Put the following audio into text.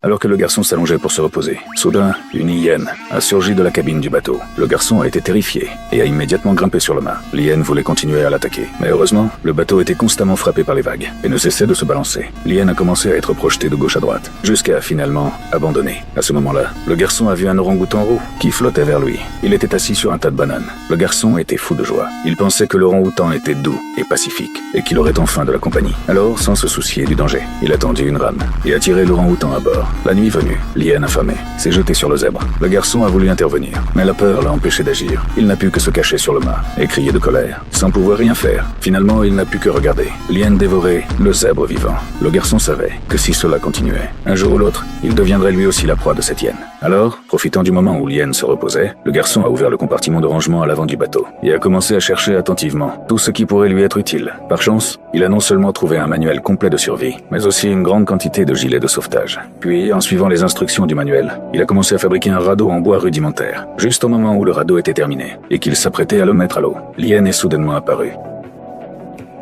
Alors que le garçon s'allongeait pour se reposer, soudain, une hyène a surgi de la cabine du bateau. Le garçon a été terrifié et a immédiatement grimpé sur le mât. L'hyène voulait continuer à l'attaquer. Mais heureusement, le bateau était constamment frappé par les vagues et ne cessait de se balancer. L'hyène a commencé à être projetée de gauche à droite, jusqu'à finalement abandonner. À ce moment-là, le garçon a vu un orang-outan roux qui flottait vers lui. Il était assis sur un tas de bananes. Le garçon était fou de joie. Il pensait que l'orang-outan était doux et pacifique et qu'il aurait enfin de la compagnie. Alors, sans se soucier du danger, il a tendu une rame et a tiré l'orang-outan à bord. La nuit venue, l'hyène affamée s'est jetée sur le zèbre. Le garçon a voulu intervenir, mais la peur l'a empêché d'agir. Il n'a pu que se cacher sur le mât et crier de colère, sans pouvoir rien faire. Finalement, il n'a pu que regarder. L'hyène dévorait le zèbre vivant. Le garçon savait que si cela continuait, un jour ou l'autre, il deviendrait lui aussi la proie de cette hyène. Alors, profitant du moment où l'hyène se reposait, le garçon a ouvert le compartiment de rangement à l'avant du bateau et a commencé à chercher attentivement tout ce qui pourrait lui être utile. Par chance, il a non seulement trouvé un manuel complet de survie, mais aussi une grande quantité de gilets de sauvetage. Puis, en suivant les instructions du manuel, il a commencé à fabriquer un radeau en bois rudimentaire. Juste au moment où le radeau était terminé et qu'il s'apprêtait à le mettre à l'eau, l'hyène est soudainement apparue.